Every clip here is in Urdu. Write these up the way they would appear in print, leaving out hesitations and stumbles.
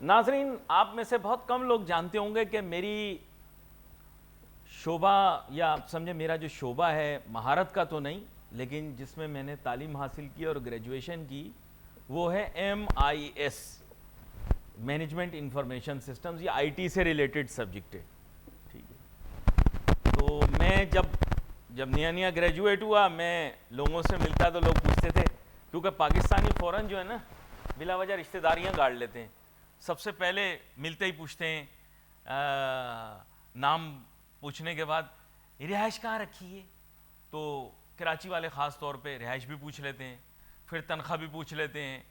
ناظرین، آپ میں سے بہت کم لوگ جانتے ہوں گے کہ میری شعبہ یا آپ سمجھے میرا جو شعبہ ہے مہارت کا تو نہیں، لیکن جس میں میں نے تعلیم حاصل کی اور گریجویشن کی وہ ہے MIS، مینجمنٹ انفارمیشن سسٹمز، یا IT سے ریلیٹڈ سبجیکٹ ہے. ٹھیک ہے، تو میں جب نیا نیا گریجویٹ ہوا، میں لوگوں سے ملتا تو لوگ پوچھتے تھے، کیونکہ پاکستانی فوراً جو ہے نا بلا وجہ رشتہ داریاں گاڑ لیتے ہیں. سب سے پہلے ملتے ہی پوچھتے ہیں، نام پوچھنے کے بعد رہائش کہاں رکھی ہے، تو کراچی والے خاص طور پہ رہائش بھی پوچھ لیتے ہیں، پھر تنخواہ بھی پوچھ لیتے ہیں،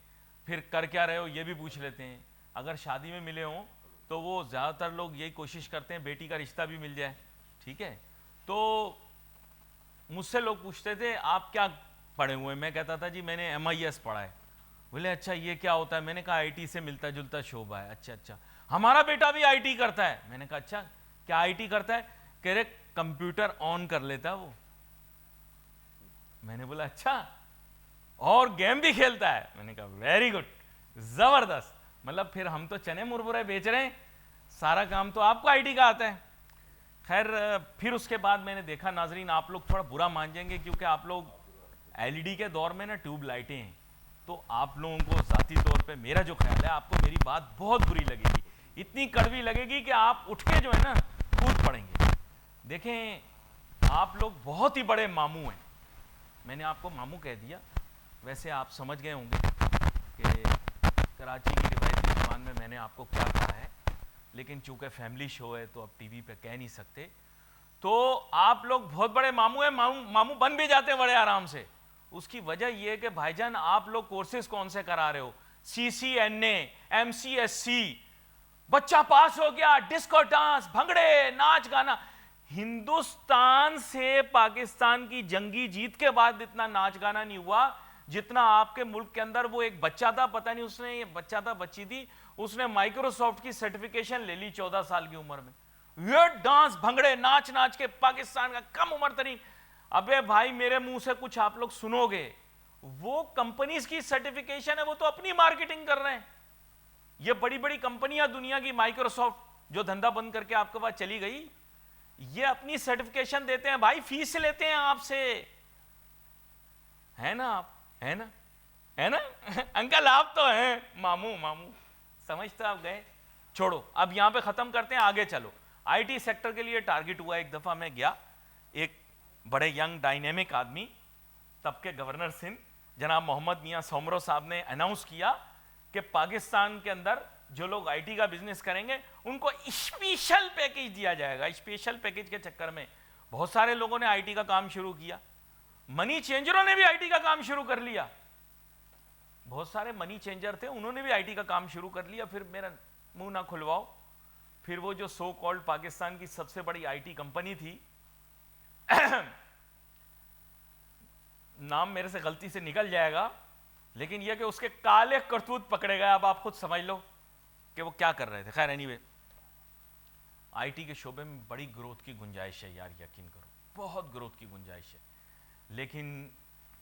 پھر کر کیا رہے ہو یہ بھی پوچھ لیتے ہیں. اگر شادی میں ملے ہوں تو وہ زیادہ تر لوگ یہی کوشش کرتے ہیں بیٹی کا رشتہ بھی مل جائے. ٹھیک ہے، تو مجھ سے لوگ پوچھتے تھے آپ کیا پڑھے ہوئے ہیں؟ میں کہتا تھا جی میں نے MIS پڑھا ہے. بولے اچھا یہ کیا ہوتا ہے؟ میں نے کہا IT سے ملتا جلتا شعبہ ہے. اچھا ہمارا بیٹا بھی IT کرتا ہے. میں نے کہا اچھا کیا IT کرتا ہے؟ کہہ رہے کمپیوٹر آن کر لیتا ہے وہ. میں نے بولا اچھا اور گیم بھی کھیلتا ہے؟ میں نے کہا ویری گڈ، زبردست. مطلب پھر ہم تو چنے مرمرے بیچ رہے ہیں، سارا کام تو آپ کو IT کا آتا ہے. خیر پھر اس کے بعد میں نے دیکھا، ناظرین آپ لوگ تھوڑا برا مان جائیں گے کیونکہ آپ لوگ LED کے دور میں نا ٹیوب لائٹیں ہیں، تو آپ لوگوں کو ذاتی طور پہ میرا جو خیال ہے آپ کو میری بات بہت بری لگے گی، اتنی کڑوی لگے گی کہ آپ اٹھ کے جو ہے نا کود پڑیں گے. دیکھیں آپ لوگ بہت ہی بڑے ماموں ہیں. میں نے آپ کو ماموں کہہ دیا، ویسے آپ سمجھ گئے ہوں گے کہ کراچی کی روایتی زبان میں نے آپ کو کیا کہا ہے، لیکن چونکہ فیملی شو ہے تو اب ٹی وی پہ کہہ نہیں سکتے. تو آپ لوگ بہت بڑے ماموں ہیں، ماموں بن بھی جاتے ہیں بڑے آرام سے. اس کی وجہ یہ ہے کہ بھائی جان آپ لوگ کورسز کون سے کرا رہے ہو؟ CCNA، MCSC، بچہ پاس ہو گیا، ڈسکو ڈانس، بھنگڑے، ناچ گانا. ہندوستان سے پاکستان کی جنگی جیت کے بعد اتنا ناچ گانا نہیں ہوا جتنا آپ کے ملک کے اندر. وہ ایک بچہ تھا، پتہ نہیں اس نے، یہ بچہ تھا بچی تھی، اس نے مائکروسافٹ کی سرٹیفکیشن لے لی 14 سال کی عمر میں. یہ ڈانس بھنگڑے ناچ ناچ کے پاکستان کا کم عمر ترین. ابے بھائی میرے منہ سے کچھ آپ لوگ سنو گے، وہ کمپنیز کی سرٹیفکیشن ہے، وہ تو اپنی مارکیٹنگ کر رہے ہیں. یہ بڑی بڑی کمپنیاں دنیا کی، مائکروسافٹ جو دھندا بند کر کے آپ کے پاس چلی گئی، یہ اپنی سرٹیفکیشن دیتے ہیں بھائی، فیس لیتے ہیں آپ سے. ہے نا آپ؟ ہے نا؟ ہے نا انکل آپ تو ہیں ماموں سمجھتے آپ گئے. چھوڑو اب یہاں پہ ختم کرتے ہیں، آگے چلو. IT سیکٹر کے لیے ٹارگٹ ہوا. ایک دفعہ میں گیا، ایک بڑے ینگ ڈائنیمک آدمی، تب کے گورنر سندھ جناب محمد میاں سومرو صاحب نے اناؤنس کیا کہ پاکستان کے اندر جو لوگ IT کا بزنس کریں گے ان کو اسپیشل پیکیج دیا جائے گا. اسپیشل پیکیج کے چکر میں بہت سارے لوگوں نے IT کا کام شروع کیا. منی چینجروں نے بھی IT کا کام شروع کر لیا. بہت سارے منی چینجر تھے، انہوں نے بھی IT کا کام شروع کر لیا. پھر میرا منہ نہ کھلواؤ. پھر وہ جو سو کالڈ پاکستان کی سب سے بڑی IT کمپنی تھی، نام میرے سے غلطی سے نکل جائے گا، لیکن یہ کہ اس کے کالے کرتوت پکڑے گئے. اب آپ خود سمجھ لو کہ وہ کیا کر رہے تھے. خیر اینی وے، IT کے شعبے میں بڑی گروتھ کی گنجائش ہے یار، یقین کرو بہت گروتھ کی گنجائش ہے. لیکن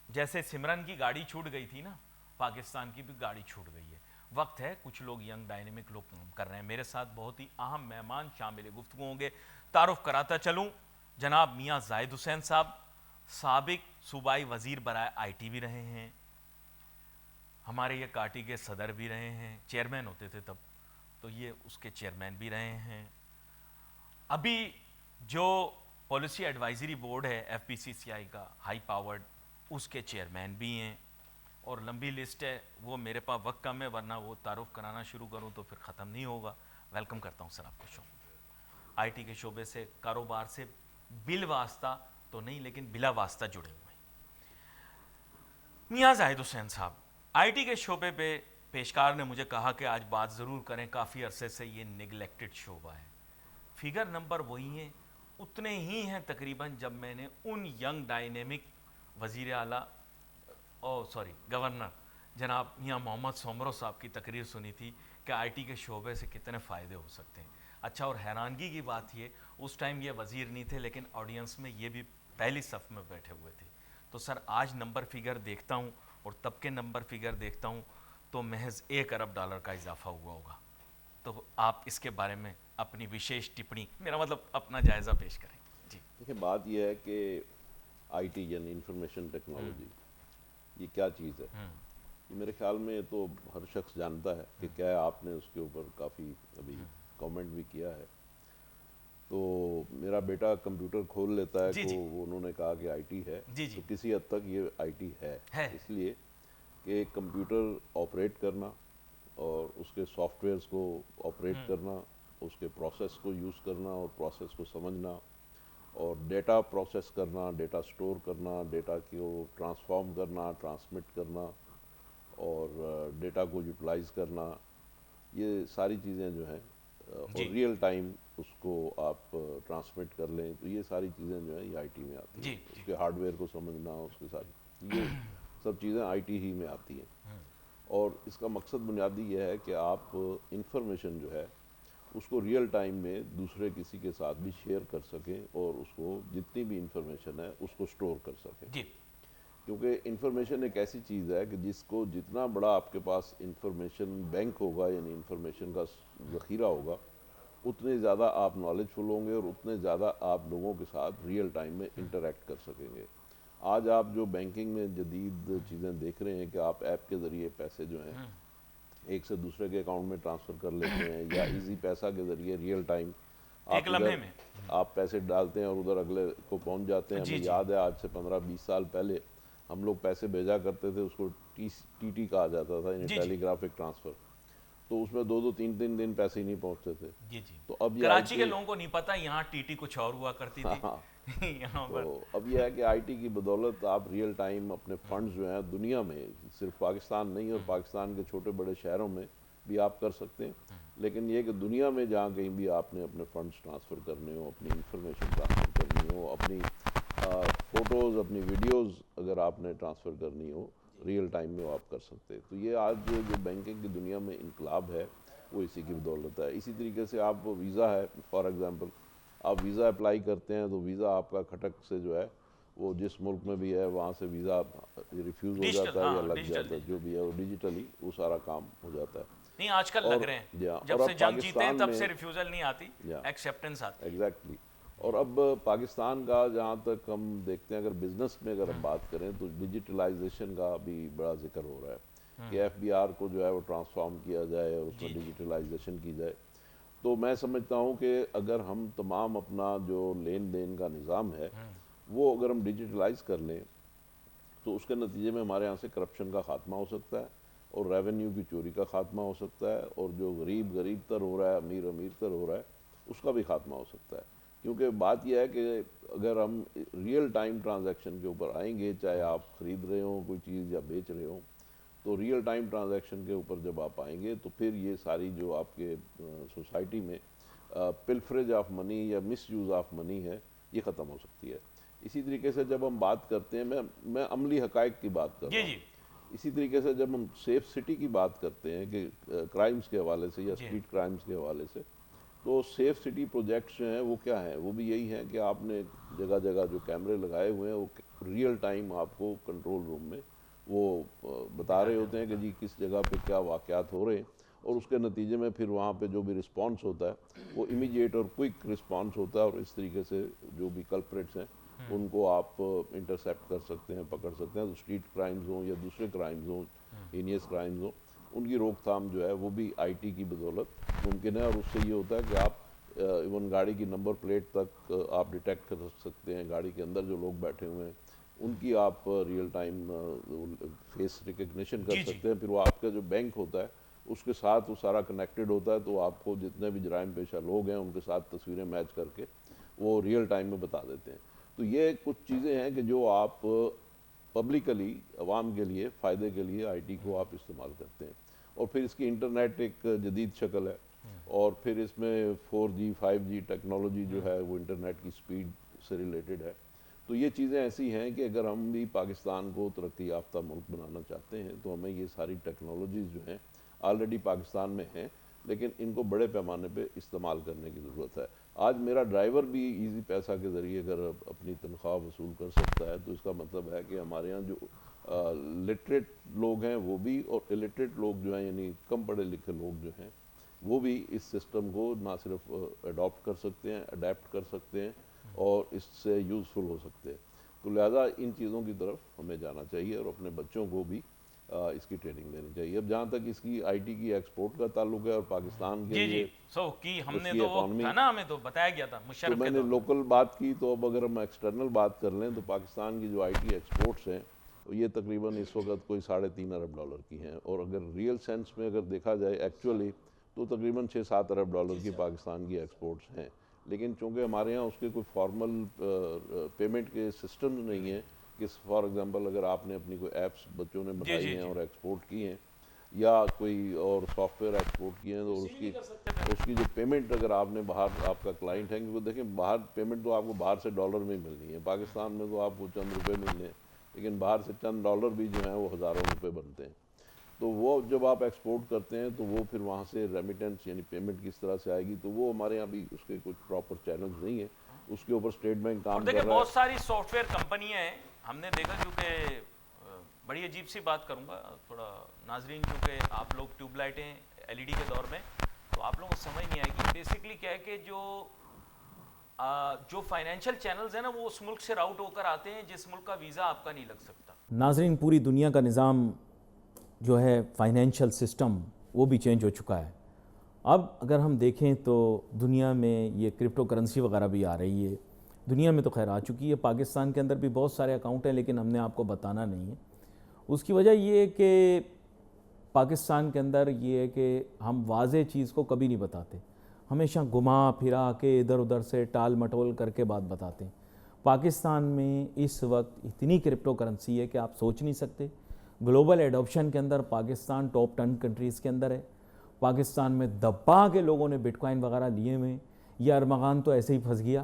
جیسے سمرن کی گاڑی چھوٹ گئی تھی نا، پاکستان کی بھی گاڑی چھوٹ گئی ہے. وقت ہے، کچھ لوگ ینگ ڈائنیمک لوگ کر رہے ہیں. میرے ساتھ بہت ہی اہم مہمان شامل گفتگو ہوں گے. تعارف کراتا چلوں، جناب میاں زاہد حسین صاحب سابق صوبائی وزیر برائے IT بھی رہے ہیں، ہمارے یہ کاٹی کے صدر بھی رہے ہیں، چیئرمین ہوتے تھے تب، تو یہ اس کے چیئرمین بھی رہے ہیں. ابھی جو پالیسی ایڈوائزری بورڈ ہے FPCCI کا ہائی پاورڈ، اس کے چیئرمین بھی ہیں. اور لمبی لسٹ ہے، وہ میرے پاس وقت کم ہے، ورنہ وہ تعارف کرانا شروع کروں تو پھر ختم نہیں ہوگا. ویلکم کرتا ہوں سر آپ کو IT کے شعبے سے، کاروبار سے بل واسطہ تو نہیں لیکن بلا واسطہ جڑے ہوئے ہیں. میاں زاہد حسین صاحب، IT کے شعبے پہ پیشکار نے مجھے کہا کہ آج بات ضرور کریں، کافی عرصے سے یہ نگلیکٹڈ شعبہ ہے. فگر نمبر وہی ہیں، اتنے ہی ہیں تقریباً جب میں نے ان ینگ ڈائنیمک وزیر اعلیٰ گورنر جناب میاں محمد سومرو صاحب کی تقریر سنی تھی کہ IT کے شعبے سے کتنے فائدے ہو سکتے ہیں. اچھا، اور حیرانگی کی بات یہ، اس ٹائم یہ وزیر نہیں تھے لیکن آڈینس میں یہ بھی پہلی صف میں بیٹھے ہوئے تھے. تو سر آج نمبر فگر دیکھتا ہوں اور تب کے نمبر فگر دیکھتا ہوں تو محض $1 ارب کا اضافہ ہوا ہوگا. تو آپ اس کے بارے میں اپنی وشیش ٹپڑی، میرا مطلب اپنا جائزہ پیش کریں. جی دیکھیں بات یہ ہے کہ آئی ٹی یعنی انفارمیشن ٹیکنالوجی یہ کیا چیز ہے. یہ میرے خیال میں تو ہر شخص جانتا ہے کہ کیا ہے. آپ نے اس کے اوپر کافی ابھی کامنٹ بھی کیا ہے. تو میرا بیٹا کمپیوٹر کھول لیتا ہے جی تو جی انہوں نے کہا کہ آئی ٹی ہے. جی جی تو کسی حد تک یہ آئی ٹی ہے، اس لیے کہ کمپیوٹر آپریٹ کرنا اور اس کے سافٹ ویئرس کو آپریٹ کرنا، اس کے پروسیس کو یوز کرنا اور پروسیس کو سمجھنا، اور ڈیٹا پروسیس کرنا، ڈیٹا سٹور کرنا، ڈیٹا کو ٹرانسفارم کرنا، ٹرانسمٹ کرنا، اور ڈیٹا کو یوٹیلائز کرنا، یہ ساری چیزیں جو ہیں اور جی ریئل ٹائم اس کو آپ ٹرانسمٹ کر لیں، تو یہ ساری چیزیں جو ہیں یہ آئی ٹی میں آتی ہیں. جی اس کے ہارڈ ویئر کو سمجھنا، اس کے ساری یہ سب چیزیں آئی ٹی ہی میں آتی ہیں. اور اس کا مقصد بنیادی یہ ہے کہ آپ انفارمیشن جو ہے اس کو ریئل ٹائم میں دوسرے کسی کے ساتھ بھی شیئر کر سکیں، اور اس کو جتنی بھی انفارمیشن ہے اس کو سٹور کر سکیں. جی کیونکہ انفارمیشن ایک ایسی چیز ہے کہ جس کو جتنا بڑا آپ کے پاس انفارمیشن بینک ہوگا، یعنی انفارمیشن کا ذخیرہ ہوگا، اتنے زیادہ آپ نالج فل ہوں گے اور اتنے زیادہ آپ لوگوں کے ساتھ ریئل ٹائم میں انٹریکٹ کر سکیں گے. آج آپ جو بینکنگ میں جدید چیزیں دیکھ رہے ہیں کہ آپ ایپ کے ذریعے پیسے جو ہیں ایک سے دوسرے کے اکاؤنٹ میں ٹرانسفر کر لیتے ہیں، یا ایزی پیسہ کے ذریعے ریئل ٹائم ایک آپ ادھر لمحے میں. آپ پیسے ڈالتے ہیں اور ادھر اگلے کو پہنچ جاتے ہیں. جی ہمیں جی یاد ہے آج سے 15-20 سال پہلے ہم لوگ پیسے بھیجا کرتے تھے، اس کو ٹی ٹی کہا جاتا تھا، یعنی جی جی ٹیلی گرافک ٹرانسفر. تو اس میں 2-2 3 دن پیسے ہی نہیں پہنچتے تھے. جی جی تو اب یہ آئی کراچی کے ٹی لوگوں کو نہیں پتا یہاں ٹی ٹی کچھ اور ہوا کرتی تھی یہاں تو پر. اب یہ ہے کہ آئی ٹی کی بدولت آپ ریئل ٹائم اپنے فنڈز جو ہیں دنیا میں، صرف پاکستان نہیں اور پاکستان کے چھوٹے بڑے شہروں میں بھی آپ کر سکتے ہیں، لیکن یہ کہ دنیا میں جہاں کہیں بھی آپ نے اپنے فنڈز ٹرانسفر کرنے ہو، اپنی انفارمیشن ٹرانسفر کرنی ہو، اپنی فوٹوز، اپنی ویڈیوز اگر آپ نے ٹرانسفر کرنی ہو، ریئل ٹائم میں وہ آپ کر سکتے ہیں. تو یہ آج جو بینکنگ کی دنیا میں انقلاب ہے وہ اسی کی بدولت ہے. اسی طریقے سے آپ ویزا ہے، فار ایگزامپل آپ ویزا اپلائی کرتے ہیں تو ویزا آپ کا کھٹک سے جو ہے وہ جس ملک میں بھی ہے وہاں سے ویزا ریفیوز ہو ڈیجیٹل، جاتا ہے یا ہاں لگ ڈیجیٹل جاتا ہے، ڈیجیٹل. جو بھی ہے وہ ڈیجیٹلی وہ سارا کام ہو جاتا ہے. نہیں آج کل اور لگ رہے ہیں، اور جب سے اب جنگ جیتے ہیں پاکستان تب میں سے ریفیوزل نہیں آتی، ایکسیپٹنس آتی ہے. ایگزیکٹلی. اور اب پاکستان کا جہاں تک ہم دیکھتے ہیں، اگر بزنس میں اگر ہم بات کریں تو ڈیجیٹلائزیشن کا بھی بڑا ذکر ہو رہا ہے کہ ایف بی آر کو جو ہے وہ ٹرانسفارم کیا جائے اور اس میں جی جی ڈیجیٹلائزیشن کی جائے. تو میں سمجھتا ہوں کہ اگر ہم تمام اپنا جو لین دین کا نظام ہے وہ اگر ہم ڈیجیٹلائز کر لیں تو اس کے نتیجے میں ہمارے یہاں سے کرپشن کا خاتمہ ہو سکتا ہے، اور ریونیو کی چوری کا خاتمہ ہو سکتا ہے، اور جو غریب غریب تر ہو رہا ہے، امیر امیر تر ہو رہا ہے، اس کا بھی خاتمہ ہو سکتا ہے. کیونکہ بات یہ ہے کہ اگر ہم ریئل ٹائم ٹرانزیکشن کے اوپر آئیں گے، چاہے آپ خرید رہے ہوں کوئی چیز یا بیچ رہے ہوں، تو ریئل ٹائم ٹرانزیکشن کے اوپر جب آپ آئیں گے تو پھر یہ ساری جو آپ کے سوسائٹی میں پلفریج آف منی یا مس یوز آف منی ہے یہ ختم ہو سکتی ہے. اسی طریقے سے جب ہم بات کرتے ہیں، میں عملی حقائق کی بات کر رہا جی ہوں. جی اسی طریقے سے جب ہم سیف سٹی کی بات کرتے ہیں کہ کرائمز کے حوالے سے یا جی اسٹریٹ کرائمز کے حوالے سے، تو سیف سٹی پروجیکٹس جو ہیں وہ کیا ہیں؟ وہ بھی یہی ہیں کہ آپ نے جگہ جگہ جو کیمرے لگائے ہوئے ہیں وہ ریئل ٹائم آپ کو کنٹرول روم میں وہ بتا رہے ہوتے ہیں کہ جی کس جگہ پہ کیا واقعات ہو رہے ہیں، اور اس کے نتیجے میں پھر وہاں پہ جو بھی رسپانس ہوتا ہے وہ امیجیٹ اور کوئک رسپانس ہوتا ہے، اور اس طریقے سے جو بھی کلپریٹس ہیں ان کو آپ انٹرسیپٹ کر سکتے ہیں، پکڑ سکتے ہیں. تو اسٹریٹ کرائمز ہوں یا دوسرے کرائمز ہوں، ہینیس کرائمز ہوں، ان کی روک تھام جو ہے وہ بھی آئی ٹی کی بدولت ممکن ہے. اور اس سے یہ ہوتا ہے کہ آپ ایون گاڑی کی نمبر پلیٹ تک آپ ڈیٹیکٹ کر سکتے ہیں، گاڑی کے اندر جو لوگ بیٹھے ہوئے ہیں ان کی آپ ریئل ٹائم فیس ریکگنیشن کر جی جی سکتے ہیں. پھر وہ آپ کا جو بینک ہوتا ہے اس کے ساتھ وہ سارا کنیکٹڈ ہوتا ہے، تو آپ کو جتنے بھی جرائم پیشہ لوگ ہیں ان کے ساتھ تصویریں میچ کر کے وہ ریئل ٹائم میں بتا دیتے ہیں. تو یہ کچھ چیزیں ہیں کہ جو آپ پبلکلی عوام کے لیے فائدے کے لیے آئی ٹی کو آپ استعمال کرتے ہیں. اور پھر اس کی انٹرنیٹ ایک جدید شکل ہے، اور پھر اس میں 4G 5G ٹیکنالوجی جو ہے وہ انٹرنیٹ کی سپیڈ سے ریلیٹڈ ہے. تو یہ چیزیں ایسی ہیں کہ اگر ہم بھی پاکستان کو ترقی یافتہ ملک بنانا چاہتے ہیں تو ہمیں یہ ساری ٹیکنالوجیز جو ہیں آلریڈی پاکستان میں ہیں، لیکن ان کو بڑے پیمانے پہ استعمال کرنے کی ضرورت ہے. آج میرا ڈرائیور بھی ایزی پیسہ کے ذریعے اگر اپنی تنخواہ وصول کر سکتا ہے تو اس کا مطلب ہے کہ ہمارے ہاں جو لٹریٹ لوگ ہیں وہ بھی، اور الٹریٹ لوگ جو ہیں یعنی کم پڑھے لکھے لوگ جو ہیں وہ بھی اس سسٹم کو نہ صرف اڈاپٹ کر سکتے ہیں، اڈیپٹ کر سکتے ہیں اور اس سے یوزفل ہو سکتے ہیں. تو لہٰذا ان چیزوں کی طرف ہمیں جانا چاہیے اور اپنے بچوں کو بھی اس کی ٹریننگ دینی چاہیے. اب جہاں تک اس کی آئی ٹی کی ایکسپورٹ کا تعلق ہے اور پاکستان کے جی لیے سو کی ہم اس نے کی تو وہ اکانومی، تھا نا، ہمیں تو بتایا گیا تھا تو مشرف میں کے نے دور میں. لوکل بات کی. تو اب اگر ہم ایکسٹرنل بات کر لیں تو پاکستان کی جو آئی ٹی ایکسپورٹس ہیں یہ تقریباً اس وقت کوئی $3.5 ارب کی ہیں، اور اگر ریئل سینس میں اگر دیکھا جائے ایکچولی تو تقریباً $6-7 ارب کی پاکستان کی ایکسپورٹس ہیں. لیکن چونکہ ہمارے ہاں اس کے کوئی فارمل پیمنٹ کے سسٹمز نہیں ہیں کہ فار ایگزامپل اگر آپ نے اپنی کوئی ایپس بچوں نے بنائی ہیں اور ایکسپورٹ کی ہیں یا کوئی اور سافٹ ویئر ایکسپورٹ کیے ہیں تو اس کی جو پیمنٹ اگر آپ نے باہر، آپ کا کلائنٹ ہے، کیونکہ دیکھیں باہر پیمنٹ تو آپ کو باہر سے ڈالر میں ملنی ہے. پاکستان میں تو آپ کو چند روپے ملنے ہیں، لیکن باہر سے چند ڈالر بھی جو ہیں وہ ہزاروں روپے بنتے ہیں. تو وہ جب آپ ایکسپورٹ کرتے ہیں تو وہ پھر وہاں سے ریمیٹنس یعنی پیمنٹ کس طرح سے آئے گی، تو وہ ہمارے یہاں بھی اس کے کچھ پراپر چینلز نہیں ہیں. اس کے اوپر اسٹیٹ بینک کام کر دیکھیں رہا ہے. بہت ساری سافٹ ویئر کمپنیاں ہیں ہم نے دیکھا، کیونکہ بڑی عجیب سی بات کروں گا تھوڑا ناظرین، کیونکہ آپ لوگ ٹیوب لائٹیں ایل ای ڈی کے دور میں تو آپ لوگوں کو سمجھ نہیں آئے گی. بیسکلی کیا ہے کہ جو فائنینشیل چینلز ہیں نا وہ اس ملک سے راؤٹ ہو کر آتے ہیں جس ملک کا ویزا آپ کا نہیں لگ سکتا. ناظرین، پوری دنیا کا نظام جو ہے فائنینشیل سسٹم وہ بھی چینج ہو چکا ہے. اب اگر ہم دیکھیں تو دنیا میں یہ کرپٹو کرنسی وغیرہ بھی آ رہی ہے. دنیا میں تو خیر آ چکی ہے، پاکستان کے اندر بھی بہت سارے اکاؤنٹ ہیں لیکن ہم نے آپ کو بتانا نہیں ہے. اس کی وجہ یہ ہے کہ پاکستان کے اندر یہ ہے کہ ہم واضح چیز کو کبھی نہیں بتاتے، ہمیشہ گھما پھرا کے ادھر ادھر سے ٹال مٹول کر کے بات بتاتے ہیں. پاکستان میں اس وقت اتنی کرپٹو کرنسی ہے کہ آپ سوچ نہیں سکتے. گلوبل ایڈoption کے اندر پاکستان ٹاپ 10 کنٹریز کے اندر ہے. پاکستان میں دبا کے لوگوں نے بٹ کوائن وغیرہ لیے ہوئے. یہ ارمغان تو ایسے ہی پھنس گیا.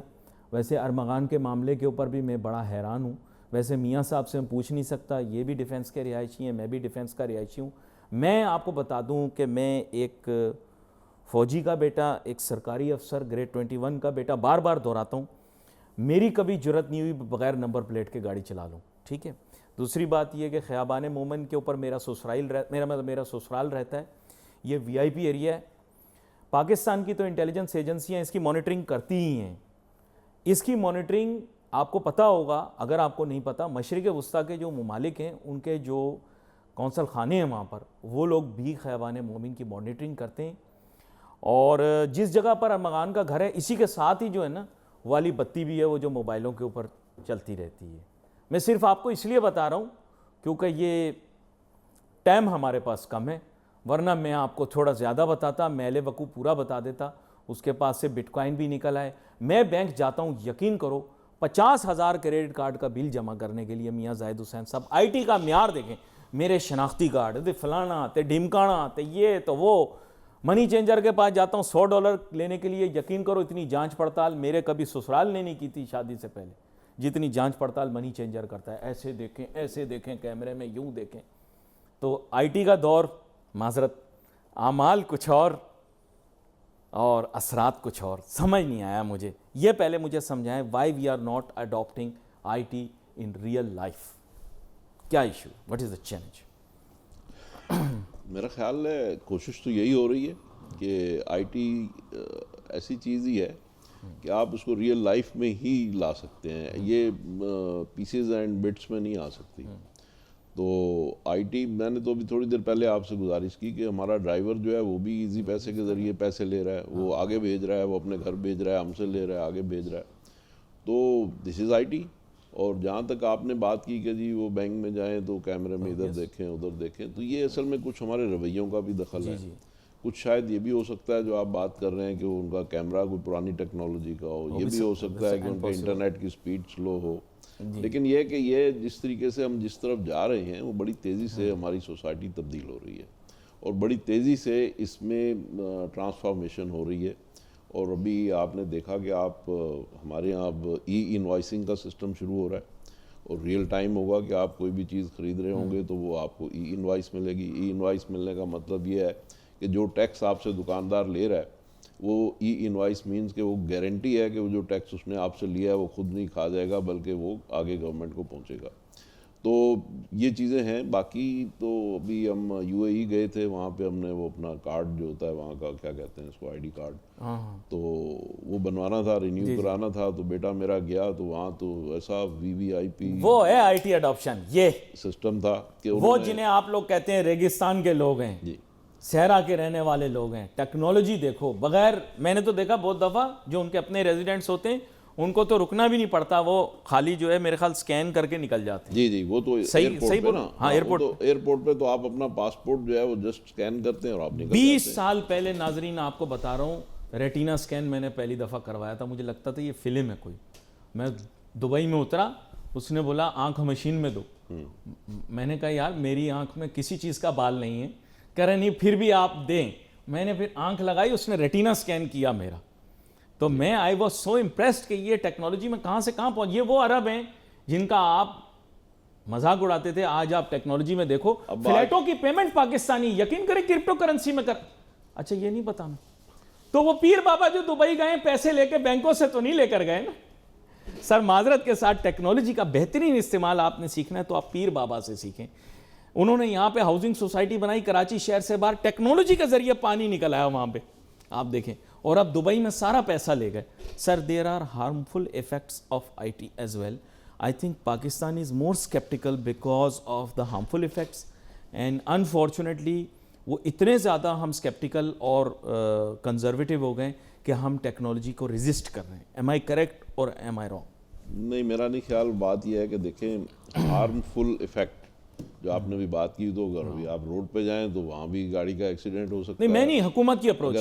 ویسے ارمغان کے معاملے کے اوپر بھی میں بڑا حیران ہوں. ویسے میاں صاحب سے ہم پوچھ نہیں سکتا، یہ بھی ڈیفنس کے رہائشی ہیں، میں بھی ڈیفنس کا رہائشی ہوں. میں آپ کو بتا دوں کہ میں ایک فوجی کا بیٹا، ایک سرکاری افسر گریڈ 21 کا بیٹا، بار بار دہراتا ہوں، میری کبھی جرت نہیں ہوئی بغیر نمبر پلیٹ کے گاڑی چلا لوں. ٹھیک ہے. دوسری بات یہ کہ خیابان مومن کے اوپر میرا سسرال رہتا ہے. یہ وی آئی پی ایریا ہے. پاکستان کی تو انٹیلیجنس ایجنسیاں اس کی مانیٹرنگ کرتی ہی ہیں. اس کی مانیٹرنگ آپ کو پتہ ہوگا، اگر آپ کو نہیں پتہ، مشرق وسطیٰ کے جو ممالک ہیں ان کے جو کونسل خانے ہیں وہاں پر وہ لوگ بھی خیابان مومن کی مانیٹرنگ کرتے ہیں. اور جس جگہ پر ارمغان کا گھر ہے اسی کے ساتھ ہی جو ہے نا والی بتی بھی ہے، وہ جو موبائلوں کے اوپر چلتی رہتی ہے. میں صرف آپ کو اس لیے بتا رہا ہوں کیونکہ یہ ٹائم ہمارے پاس کم ہے، ورنہ میں آپ کو تھوڑا زیادہ بتاتا، میل وقوع پورا بتا دیتا. اس کے پاس سے بٹ کوائن بھی نکل آئے. میں بینک جاتا ہوں، یقین کرو 50,000 کریڈٹ کارڈ کا بل جمع کرنے کے لیے میاں زاہد حسین صاحب آئی ٹی کا معیار دیکھیں، میرے شناختی کارڈ تے فلانا تے ڈھمکانا تے یہ تو وہ. منی چینجر کے پاس جاتا ہوں $100 لینے کے لیے، یقین کرو اتنی جانچ پڑتال میرے کبھی سسرال نے نہیں کی تھی شادی سے پہلے جتنی جانچ پڑتال منی چینجر کرتا ہے. ایسے دیکھیں کیمرے میں، یوں دیکھیں. تو آئی ٹی کا دور، معذرت، اعمال کچھ اور اثرات کچھ اور، سمجھ نہیں آیا مجھے. یہ پہلے مجھے سمجھائیں why we are not adapting I T in real life. کیا issue, what is the challenge? میرا خیال ہے کوشش تو یہی ہو رہی ہے کہ آئی ٹی ایسی چیز ہی ہے کہ آپ اس کو ریئل لائف میں ہی لا سکتے ہیں. یہ پیسز اینڈ بٹس میں نہیں آ سکتی. تو آئی ٹی، میں نے تو ابھی تھوڑی دیر پہلے آپ سے گزارش کی کہ ہمارا ڈرائیور جو ہے وہ بھی ایزی پیسے کے ذریعے پیسے لے رہا ہے، وہ آگے بھیج رہا ہے، وہ اپنے گھر بھیج رہا ہے، ہم سے لے رہا ہے، آگے بھیج رہا ہے. تو دس از آئی ٹی. اور جہاں تک آپ نے بات کی کہ جی وہ بینک میں جائیں تو کیمرے میں ادھر دیکھیں ادھر دیکھیں، تو یہ اصل میں کچھ ہمارے رویوں کا بھی دخل ہے. کچھ شاید یہ بھی ہو سکتا ہے جو آپ بات کر رہے ہیں کہ ان کا کیمرہ کوئی پرانی ٹیکنالوجی کا ہو، یہ بھی ہو سکتا ہے کہ ان کے انٹرنیٹ کی سپیڈ سلو ہو. لیکن یہ کہ یہ جس طریقے سے ہم جس طرف جا رہے ہیں وہ بڑی تیزی سے ہماری سوسائٹی تبدیل ہو رہی ہے اور بڑی تیزی سے اس میں ٹرانسفارمیشن ہو رہی ہے. اور ابھی آپ نے دیکھا کہ آپ ہمارے یہاں اب ای انوائسنگ کا سسٹم شروع ہو رہا ہے اور ریئل ٹائم ہوگا کہ آپ کوئی بھی چیز خرید رہے ہوں گے تو وہ آپ کو ای انوائس ملے گی. ای انوائس ملنے کا مطلب یہ ہے کہ جو ٹیکس آپ سے دکاندار لے رہا ہے وہ ای انوائس مینز کہ وہ گارنٹی ہے کہ وہ جو ٹیکس اس نے آپ سے لیا ہے وہ خود نہیں کھا جائے گا بلکہ وہ آگے گورنمنٹ کو پہنچے گا. تو یہ چیزیں ہیں. باقی تو ابھی ہم UAE گئے تھے, وہاں پہ ہم نے وہ اپنا کارڈ جو ہوتا ہے وہاں کا, کیا کہتے ہیں اس کو, ID کارڈ, تو وہ بنوانا تھا, رینیو کرانا تھا. تو بیٹا میرا گیا تو وہاں تو ایسا VVIP وہ ہے IT اڈاپشن, یہ سسٹم تھا کہ وہ جنہیں آپ لوگ کہتے ہیں ریگستان کے لوگ ہیں, صحرا کے رہنے والے لوگ ہیں. ٹیکنالوجی دیکھو بغیر, میں نے تو دیکھا بہت دفعہ جو ان کے اپنے ریزیڈنٹس ہوتے ہیں ان کو تو رکنا بھی نہیں پڑتا, وہ خالی جو ہے میرے خیال سکین کر کے نکل جاتے ہیں. جی وہ تو ایئرپورٹ پہ نا, ہاں ایئرپورٹ پہ تو آپ اپنا پاسپورٹ جو ہے وہ جسٹ سکین کرتے ہیں اور آپ نکل 20 سال پہلے ناظرین آپ کو بتا رہا ہوں, ریٹینا سکین میں نے پہلی دفعہ کروایا تھا. مجھے لگتا تھا یہ فلم ہے کوئی. میں دبئی میں اترا, اس نے بولا آنکھ مشین میں دو. میں نے کہا یار میری آنکھ میں کسی چیز کا بال نہیں ہے. کہہ رہے نہیں پھر بھی آپ دیں. میں نے پھر آنکھ لگائی, اس نے ریٹینا سکین کیا میرا. تو میں آئی واز سو امپریسڈ کہ یہ ٹیکنالوجی میں کہاں سے کہاں پہنچ. یہ وہ عرب ہیں جن کا آپ مذاق اڑاتے تھے, آج آپ ٹیکنالوجی میں دیکھو فلیٹوں کی پیمنٹ پاکستانی, یقین کریں کرپٹو کرنسی میں کر. اچھا یہ نہیں بتانا, تو وہ پیر بابا جو دبئی گئے پیسے لے کے بینکوں سے تو نہیں لے کر گئے نا. سر معذرت کے ساتھ ٹیکنالوجی کا بہترین استعمال آپ نے سیکھنا ہے تو آپ پیر بابا سے سیکھیں. انہوں نے یہاں پہ ہاؤسنگ سوسائٹی بنائی کراچی شہر سے باہر, ٹیکنالوجی کے ذریعے پانی نکل آیا وہاں پہ, آپ دیکھیں. اور اب دبئی میں سارا پیسہ لے گئے. Sir there are harmful effects of IT as well. I think Pakistan is more skeptical because of the harmful effects, and unfortunately وہ اتنے زیادہ ہم اسکیپٹیکل اور کنزرویٹو ہو گئے کہ ہم ٹیکنالوجی کو ریزسٹ کر رہے ہیں. ایم آئی کریکٹ اور ایم آئی رانگ؟ نہیں, میرا نہیں خیال. بات یہ ہے کہ دیکھیں ہارمفل ایفیکٹ جو آپ نے بھی بات کی, تو اگر بھی آپ روڈ پہ جائیں تو وہاں بھی گاڑی کا ایکسیڈنٹ ہو سکتا ہے. نہیں میں نہیں, حکومت کی اپروچ.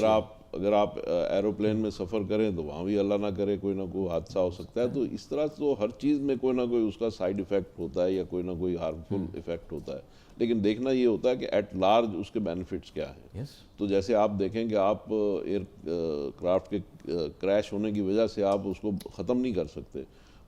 اگر آپ ایروپلین میں سفر کریں تو وہاں بھی اللہ نہ کرے کوئی نہ کوئی حادثہ ہو سکتا ہے. تو اس طرح تو ہر چیز میں کوئی نہ کوئی اس کا سائیڈ ایفیکٹ ہوتا ہے یا کوئی نہ کوئی ہارمفل ایفیکٹ ہوتا ہے. لیکن دیکھنا یہ ہوتا ہے کہ ایٹ لارج اس کے بینیفٹس کیا ہیں. تو جیسے آپ دیکھیں کہ آپ ایئر کرافٹ کے کریش ہونے کی وجہ سے آپ اس کو ختم نہیں کر سکتے,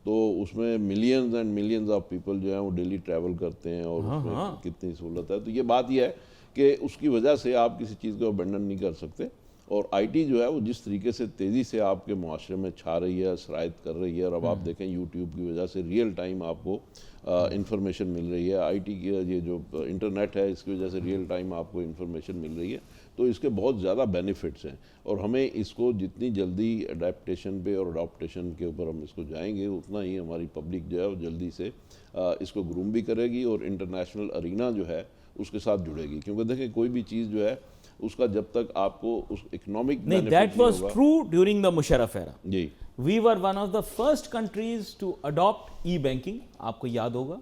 تو اس میں millions and millions of people جو ہیں وہ ڈیلی ٹریول کرتے ہیں, اور اس میں کتنی سہولت ہے. تو یہ بات یہ ہے کہ اس کی وجہ سے آپ کسی چیز کو ابینڈن نہیں کر سکتے. اور IT جو ہے وہ جس طریقے سے تیزی سے آپ کے معاشرے میں چھا رہی ہے, سرایت کر رہی ہے, اور اب آپ دیکھیں YouTube کی وجہ سے ریئل ٹائم آپ کو انفارمیشن مل رہی ہے. IT کی یہ جو انٹرنیٹ ہے اس کی وجہ سے ریئل ٹائم آپ کو انفارمیشن مل رہی ہے. تو اس کے بہت زیادہ بینیفٹس ہیں, اور ہمیں اس کو جتنی جلدی اڈیپٹیشن پہ اور اڈاپٹیشن کے اوپر ہم اس کو جائیں گے, اتنا ہی ہماری پبلک جو ہے وہ جلدی سے اس کو گروم بھی کرے گی اور انٹرنیشنل ارینا جو ہے اس کے ساتھ جڑے گی. کیونکہ دیکھیں کوئی بھی چیز جو ہے اس کا جب تک آپ کو اس اکنامک نہیں, that was true during the Musharraf era. جی we were one of the first countries to adopt e banking. آپ کو یاد ہوگا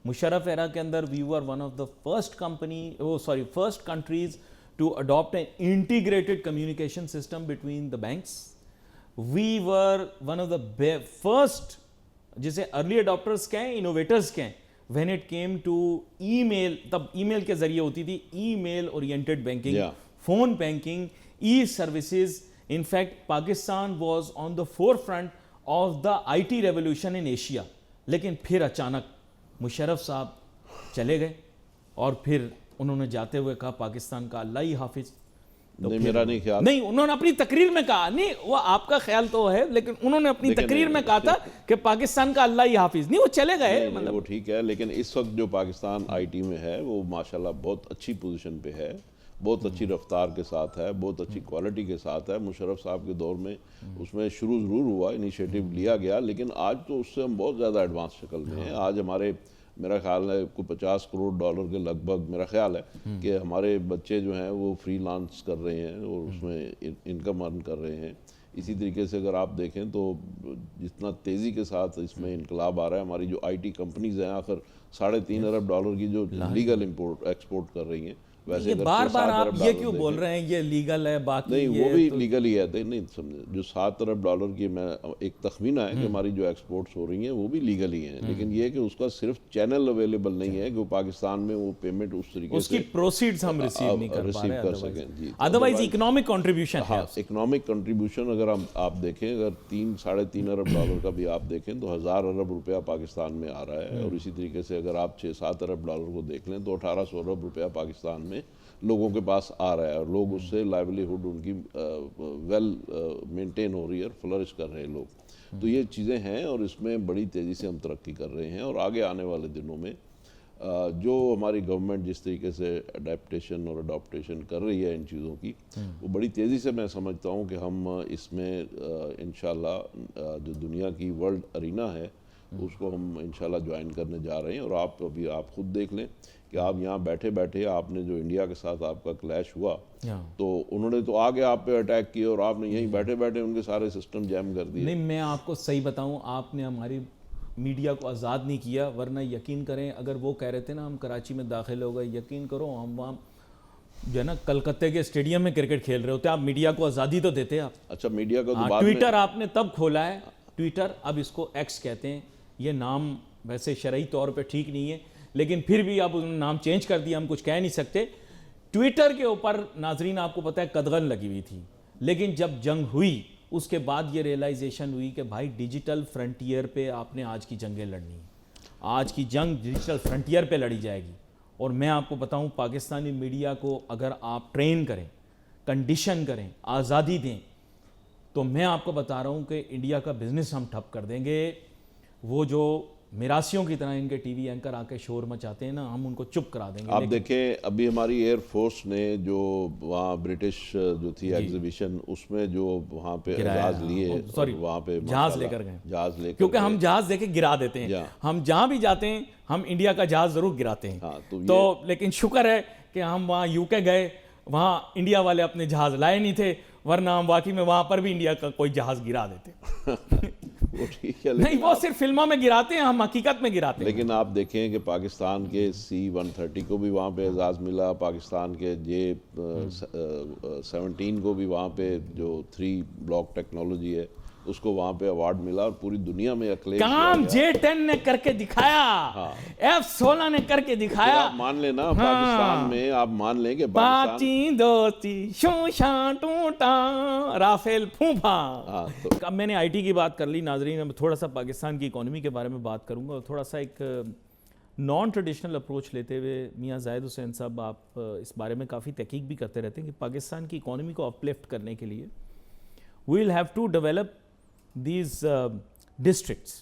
مشرف ایرا کے اندر we were one of the first countries to adopt an integrated communication system between the banks. We were one of the first, جسے early adopters کہیں, innovators کہیں, when it came to email. تب ای میل کے ذریعے ہوتی تھی email oriented banking, phone banking, e services. In fact Pakistan was on the forefront of the IT revolution in Asia. لیکن پھر اچانک مشرف صاحب چلے گئے, اور پھر انہوں نے جاتے ہوئے کہا پاکستان کا اللہ ہی حافظ. نہیں, میرا نہیں خیال. نہیں, انہوں نے اپنی تقریر میں کہا, نہیں وہ آپ کا خیال تو ہے, لیکن انہوں نے اپنی تقریر میں کہا تھا کہ پاکستان کا اللہ ہی حافظ. نہیں وہ چلے گئے, مطلب وہ ٹھیک ہے, لیکن اس وقت جو پاکستان IT میں ہے وہ ماشاءاللہ بہت اچھی پوزیشن پہ ہے, بہت اچھی رفتار کے ساتھ ہے, بہت اچھی کوالٹی کے ساتھ ہے. مشرف صاحب کے دور میں اس میں شروع ضرور ہوا, انیشیٹو لیا گیا, لیکن آج تو اس سے ہم بہت زیادہ ایڈوانس شکل میں ہیں. آج ہمارے میرا خیال ہے کوئی $50 کروڑ کے لگ بھگ میرا خیال ہے کہ ہمارے بچے جو ہیں وہ فری لانس کر رہے ہیں اور اس میں انکم ارن کر رہے ہیں. اسی طریقے سے اگر آپ دیکھیں تو جتنا تیزی کے ساتھ اس میں انقلاب آ رہا ہے, ہماری جو IT کمپنیز ہیں آخر $3.5 ارب کی جو لیگل امپورٹ ایکسپورٹ کر رہی ہیں. ویسے بار بار آپ یہ کیوں بول رہے ہیں یہ لیگل ہے, باقی نہیں وہ بھی لیگل ہی ہے. نہیں سمجھے, جو $7 ارب کی میں ایک تخمینہ ہے کہ ہماری جو ایکسپورٹس ہو رہی ہیں وہ بھی لیگل ہی ہیں, لیکن یہ کہ اس کا صرف چینل اویلیبل نہیں ہے کہ وہ پاکستان میں وہ پیمنٹ اس طریقے سے اس کی پروسیڈز ہم ریسیو نہیں کر پا رہے کر سکیں. جی ادروائز اکنامک کنٹریبیوشن ہے. اکنامک کنٹریبیوشن اگر آپ دیکھیں, اگر $3.5 ارب کا بھی آپ دیکھیں تو $1000 ارب پاکستان میں آ رہا ہے, اور اسی طریقے سے اگر آپ $6-7 ارب کو دیکھ لیں تو $1800 ارب پاکستان میں لوگوں کے پاس آ رہا ہے, اور لوگ اس سے لائیولیہڈ ان کی ویل مینٹین ہو رہی ہے اور فلرش کر رہے ہیں لوگ. تو یہ چیزیں ہیں اور اس میں بڑی تیزی سے ہم ترقی کر رہے ہیں, اور آگے آنے والے دنوں میں جو ہماری گورنمنٹ جس طریقے سے اڈیپٹیشن اور اڈاپٹیشن کر رہی ہے ان چیزوں کی، وہ بڑی تیزی سے میں سمجھتا ہوں کہ ہم اس میں انشاءاللہ جو دنیا کی ورلڈ ارینا ہے اس کو ہم انشاءاللہ جوائن کرنے جا رہے ہیں. اور آپ خود دیکھ لیں کہ آپ یہاں بیٹھے بیٹھے آپ نے جو انڈیا کے ساتھ آپ کا کلیش ہوا تو انہوں نے تو آگے آپ پہ اٹیک کیا اور آپ نے یہیں بیٹھے بیٹھے ان کے سارے سسٹم جیم کر دیے. نہیں، میں آپ کو صحیح بتاؤں، آپ نے ہماری میڈیا کو آزاد نہیں کیا، ورنہ یقین کریں اگر وہ کہہ رہے تھے نا ہم کراچی میں داخل ہو گئے، یقین کرو ہم وہاں جو ہے نا کلکتے کے اسٹیڈیم میں کرکٹ کھیل رہے ہوتے. آپ میڈیا کو آزادی تو دیتے آپ. اچھا میڈیا کا تو بعد میں ٹویٹر آپ نے تب کھولا ہے، ٹویٹر اب اس کو ایکس کہتے ہیں. یہ نام ویسے شرعی طور پہ ٹھیک نہیں ہے لیکن پھر بھی اب انہوں نے نام چینج کر دیا، ہم کچھ کہہ نہیں سکتے. ٹویٹر کے اوپر ناظرین آپ کو پتہ ہے قدغن لگی ہوئی تھی، لیکن جب جنگ ہوئی اس کے بعد یہ ریئلائزیشن ہوئی کہ بھائی ڈیجیٹل فرنٹیئر پہ آپ نے آج کی جنگیں لڑنی ہیں. آج کی جنگ ڈیجیٹل فرنٹیئر پہ لڑی جائے گی. اور میں آپ کو بتاؤں پاکستانی میڈیا کو اگر آپ ٹرین کریں، کنڈیشن کریں، آزادی دیں تو میں آپ کو بتا رہا ہوں کہ انڈیا کا بزنس ہم ٹھپ کر دیں گے. وہ جو میراسیوں کی طرح ان کے ٹی وی اینکر آ کے شور مچاتے ہیں نا، ہم ان کو چپ کرا دیں گے. آپ دیکھیں ابھی ہماری ایئر فورس نے جو وہاں برٹش جو تھی ایگزیبیشن اس میں جو وہاں پہ جہاز لیے، وہاں پہ جہاز لے کر گئے، جہاز لے کر، کیونکہ ہم جہاز دے کے گرا دیتے ہیں. ہم جہاں بھی جاتے ہیں ہم انڈیا کا جہاز ضرور گراتے ہیں. تو لیکن شکر ہے کہ ہم وہاں یو کے گئے، وہاں انڈیا والے اپنے جہاز لائے نہیں تھے، ورنہ ہم واقعی میں وہاں پر بھی انڈیا کا کوئی جہاز گرا دیتے. نہیں، وہ صرف فلموں میں گراتے ہیں، ہم حقیقت میں گراتے ہیں. لیکن آپ دیکھیں کہ پاکستان کے C-130 کو بھی وہاں پہ اعزاز ملا، پاکستان کے J-17 کو بھی وہاں پہ جو 3 بلاک ٹیکنالوجی ہے اس کو وہاں پہ ایوارڈ ملا اور پوری دنیا میں اکلیم کام J-10 نے کر کے دکھایا، F-16 نے کر کے دکھایا. آپ مان لیں نا پاکستان میں، آپ مان لیں کہ پاکستان دوستی شوشاں ٹوٹا رافیل پھوپا. اب میں نے آئی ٹی کی بات کر لی. ناظرین اب تھوڑا سا پاکستان کی اکانومی کے بارے میں بات کروں گا اور تھوڑا سا ایک نان ٹریڈیشنل اپروچ لیتے ہوئے. میاں زاہد حسین صاحب آپ اس بارے میں کافی تحقیق بھی کرتے رہتے ہیں کہ پاکستان کی اکانومی کو اپ لفٹ کرنے کے لیے we will have to develop these districts,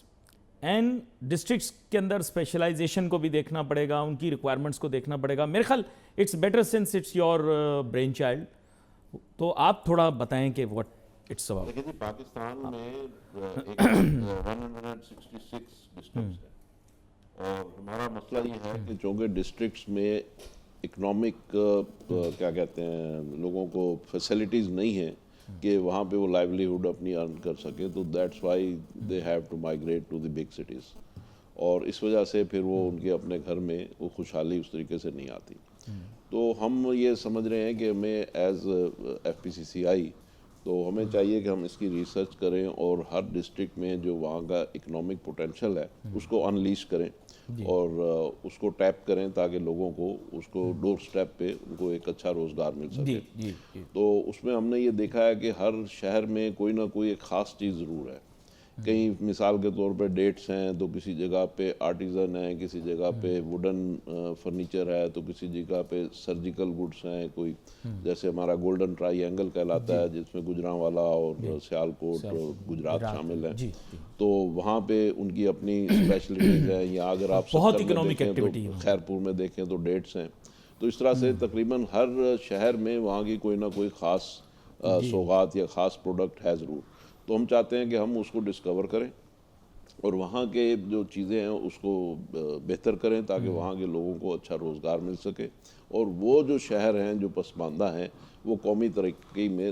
and districts کے اندر اسپیشلائزیشن کو بھی دیکھنا پڑے گا، ان کی ریکوائرمنٹس کو دیکھنا پڑے گا. میرے خیال it's better since it's your brain child. تو آپ تھوڑا بتائیں کہ واٹ اٹس اباؤٹ. دیکھیں جی پاکستان میں 166 ڈسٹرکٹس ہیں اور ہمارا مسئلہ یہ ہے کہ چونکہ ڈسٹرکٹس میں اکنامک کیا کہتے ہیں لوگوں کو فیسلٹیز نہیں ہیں کہ وہاں پہ وہ لائیولیہوڈ اپنی ارن کر سکے، تو that's why they have to migrate to the big cities. اور اس وجہ سے پھر وہ ان کے اپنے گھر میں وہ خوشحالی اس طریقے سے نہیں آتی. تو ہم یہ سمجھ رہے ہیں کہ ہمیں ایز FPCCI تو ہمیں چاہیے کہ ہم اس کی ریسرچ کریں اور ہر ڈسٹرکٹ میں جو وہاں کا اکنامک پوٹینشیل ہے اس کو انلیش کریں اور اس کو ٹیپ کریں تاکہ لوگوں کو اس کو ڈور سٹیپ پہ ان کو ایک اچھا روزگار مل سکے. تو اس میں ہم نے یہ دیکھا ہے کہ ہر شہر میں کوئی نہ کوئی ایک خاص چیز ضرور ہے. کہیں مثال کے طور پہ ڈیٹس ہیں تو کسی جگہ پہ آرٹیزن ہیں، کسی جگہ پہ ووڈن فرنیچر ہے، تو کسی جگہ پہ سرجیکل گڈس ہیں. کوئی جیسے ہمارا گولڈن ٹرائی اینگل کہلاتا ہے جس میں گجرانوالا اور سیالکوٹ اور گجرات شامل ہیں. تو وہاں پہ ان کی اپنی اسپیشلٹیز ہیں. یا اگر آپ بہت اکنامک ایکٹیویٹی خیرپور میں دیکھیں تو ڈیٹس ہیں. تو اس طرح سے تقریباً ہر شہر میں وہاں کی کوئی نہ کوئی خاص سوغات یا خاص پروڈکٹ ہے ضرور. تو ہم چاہتے ہیں کہ ہم اس کو ڈسکور کریں اور وہاں کے جو چیزیں ہیں اس کو بہتر کریں تاکہ وہاں کے لوگوں کو اچھا روزگار مل سکے اور وہ جو شہر ہیں جو پسماندہ ہیں وہ قومی ترقی میں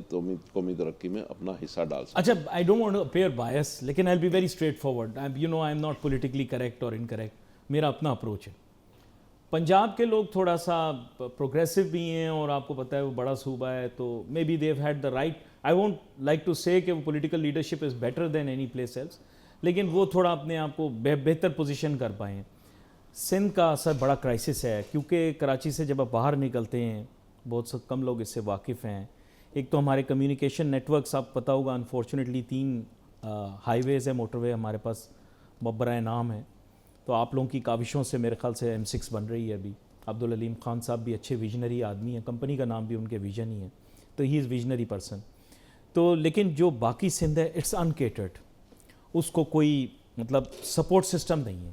اپنا حصہ ڈال سکیں. اچھا، I don't want to appear biased لیکن I will be very straightforward. You know I am not politically correct اور انکریکٹ. میرا اپنا اپروچ ہے. پنجاب کے لوگ تھوڑا سا پروگریسو بھی ہیں اور آپ کو پتہ ہے وہ بڑا صوبہ ہے تو maybe they've had the right. I won't like to say کہ وہ political leadership is better than any place else, لیکن وہ تھوڑا اپنے آپ کو بہتر پوزیشن کر پائیں. سندھ کا اثر بڑا کرائسس ہے کیونکہ کراچی سے جب آپ باہر نکلتے ہیں بہت سے کم لوگ اس سے واقف ہیں. ایک تو ہمارے کمیونیکیشن نیٹ ورکس آپ پتہ ہوگا انفارچونیٹلی 3 ہائی ویز ہے، موٹر وے ہمارے پاس برائے نام ہے. تو آپ لوگوں کی کاوشوں سے میرے خیال سے M6 بن رہی ہے ابھی. عبدالعلیم خان صاحب بھی اچھے ویژنری آدمی ہیں، کمپنی کا نام بھی ان کے ویژن ہی ہے، تو ہی از ویژنری پرسن. تو لیکن جو باقی سندھ ہے اٹس انکیٹرڈ، اس کو کوئی مطلب سپورٹ سسٹم نہیں ہے.